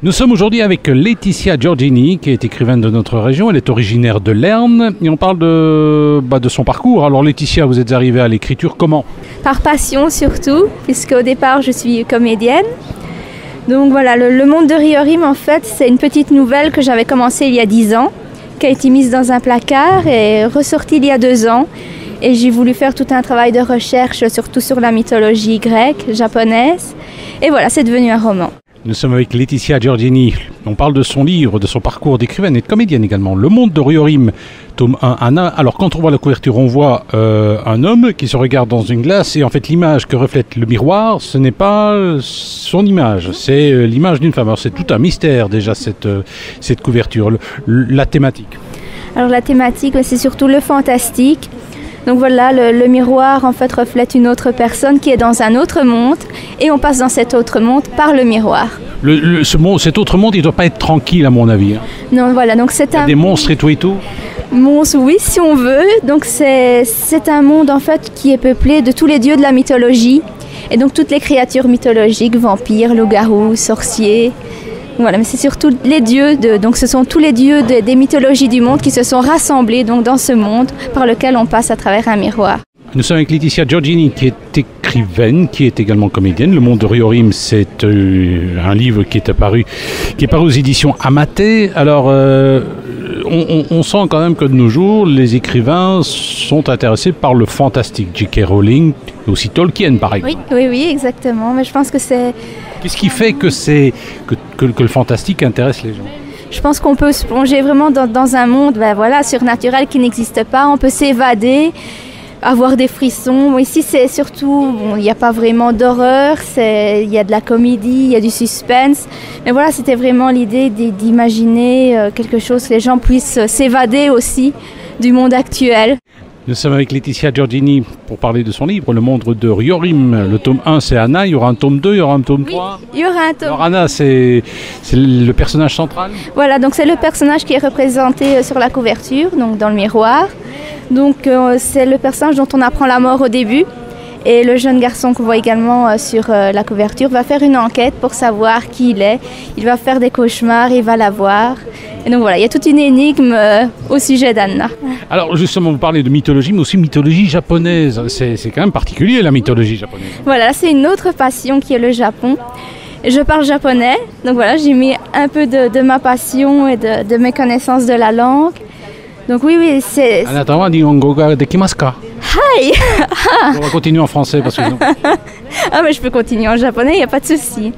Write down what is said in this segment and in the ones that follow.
Nous sommes aujourd'hui avec Laetitia Giorgini, qui est écrivaine de notre région. Elle est originaire de Lerne et on parle de son parcours. Alors Laetitia, vous êtes arrivée à l'écriture comment? Par passion surtout, puisque au départ je suis comédienne. Donc voilà, le monde de Riorim en fait, c'est une petite nouvelle que j'avais commencée il y a 10 ans, qui a été mise dans un placard et ressortie il y a 2 ans. Et j'ai voulu faire tout un travail de recherche, surtout sur la mythologie grecque, japonaise. Et voilà, c'est devenu un roman. Nous sommes avec Laetitia Giorgini. On parle de son livre, de son parcours d'écrivaine et de comédienne également. Le monde de Riorim, tome 1, Anna. Alors quand on voit la couverture, on voit un homme qui se regarde dans une glace et en fait l'image que reflète le miroir, ce n'est pas son image, c'est l'image d'une femme. Alors c'est tout un mystère déjà cette couverture, la thématique. Alors la thématique, c'est surtout le fantastique. Donc voilà, le miroir en fait reflète une autre personne qui est dans un autre monde et on passe dans cet autre monde par le miroir. Cet autre monde, il ne doit pas être tranquille à mon avis. Hein. Non, voilà, donc c'est un... Des monstres et tout et tout. Monstres, oui, si on veut. Donc c'est un monde en fait qui est peuplé de tous les dieux de la mythologie et donc toutes les créatures mythologiques, vampires, loups-garous, sorciers. Voilà, mais c'est surtout les dieux, donc ce sont tous les dieux des mythologies du monde qui se sont rassemblés donc, dans ce monde par lequel on passe à travers un miroir. Nous sommes avec Laetitia Giorgini qui est écrivaine, qui est également comédienne. Le monde de Riorim, c'est un livre qui est paru aux éditions Amaté. Alors, on sent quand même que de nos jours, les écrivains sont intéressés par le fantastique. J.K. Rowling et aussi Tolkien, par exemple. Oui, exactement. Mais je pense que c'est... Qu'est-ce qui fait que le fantastique intéresse les gens? Je pense qu'on peut se plonger vraiment dans un monde surnaturel qui n'existe pas. On peut s'évader, avoir des frissons. Bon, ici, c'est surtout, il n'y a pas vraiment d'horreur, il y a de la comédie, il y a du suspense. Mais voilà, c'était vraiment l'idée d'imaginer quelque chose que les gens puissent s'évader aussi du monde actuel. Nous sommes avec Laetitia Giorgini pour parler de son livre, Le monde de Riorim. Le tome 1, c'est Anna. Il y aura un tome 2, il y aura un tome 3. Oui, il y aura un tome. Alors Anna, c'est le personnage central? Voilà, donc c'est le personnage qui est représenté sur la couverture, donc dans le miroir. Donc c'est le personnage dont on apprend la mort au début. Et le jeune garçon qu'on voit également sur la couverture va faire une enquête pour savoir qui il est. Il va faire des cauchemars, il va la voir. Et donc voilà, il y a toute une énigme au sujet d'Anna. Alors justement, vous parlez de mythologie, mais aussi mythologie japonaise. C'est quand même particulier la mythologie japonaise. Voilà, c'est une autre passion qui est le Japon. Je parle japonais, donc voilà, j'ai mis un peu de ma passion et de mes connaissances de la langue. Donc oui, c'est... Anatawa nihongo ga dekimasu ka? Hi. On va continuer en français parce que... Ah mais je peux continuer en japonais, il n'y a pas de souci.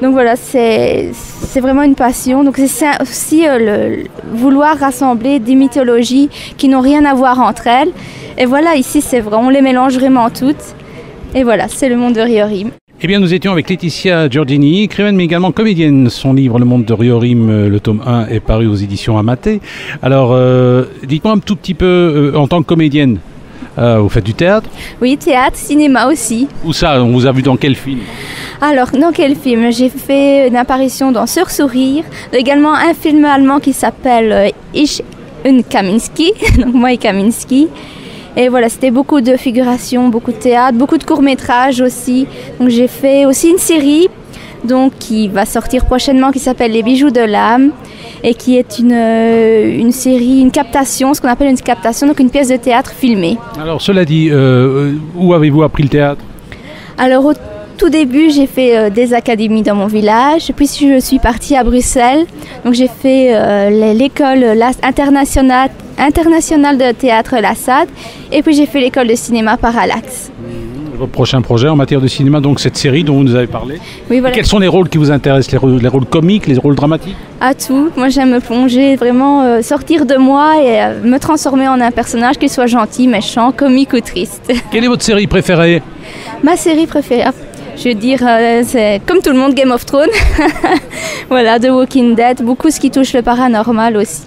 Donc voilà, c'est vraiment une passion. Donc c'est aussi vouloir rassembler des mythologies qui n'ont rien à voir entre elles. Et voilà, ici c'est vrai, on les mélange vraiment toutes. Et voilà, c'est le monde de Riorim. Eh bien, nous étions avec Laetitia Giorgini, écrivaine mais également comédienne. Son livre Le monde de Riorim, le tome 1, est paru aux éditions Amaté. Alors, dites-moi un tout petit peu, en tant que comédienne, vous faites du théâtre? Oui, théâtre, cinéma aussi. Où ça? On vous a vu dans quel film? Alors, dans quel film? J'ai fait une apparition dans Sur Sourire, également un film allemand qui s'appelle Ich und Kaminski, donc moi et Kaminski. Et voilà, c'était beaucoup de figurations, beaucoup de théâtre, beaucoup de courts-métrages aussi. Donc j'ai fait aussi une série qui va sortir prochainement qui s'appelle Les Bijoux de l'âme et qui est une série, une captation, ce qu'on appelle une captation, donc une pièce de théâtre filmée. Alors cela dit, où avez-vous appris le théâtre? Alors au tout début, j'ai fait des académies dans mon village, puis je suis partie à Bruxelles. Donc j'ai fait l'école internationale de théâtre La Sade et puis j'ai fait l'école de cinéma Parallax. Votre prochain projet en matière de cinéma, donc cette série dont vous nous avez parlé. Oui, voilà. Quels sont les rôles qui vous intéressent? Les rôles comiques, les rôles dramatiques? À tout. Moi j'aime me plonger, vraiment sortir de moi et me transformer en un personnage, qu'il soit gentil, méchant, comique ou triste. Quelle est votre série préférée? Ma série préférée, je veux dire, c'est comme tout le monde, Game of Thrones. Voilà, The Walking Dead, beaucoup ce qui touche le paranormal aussi.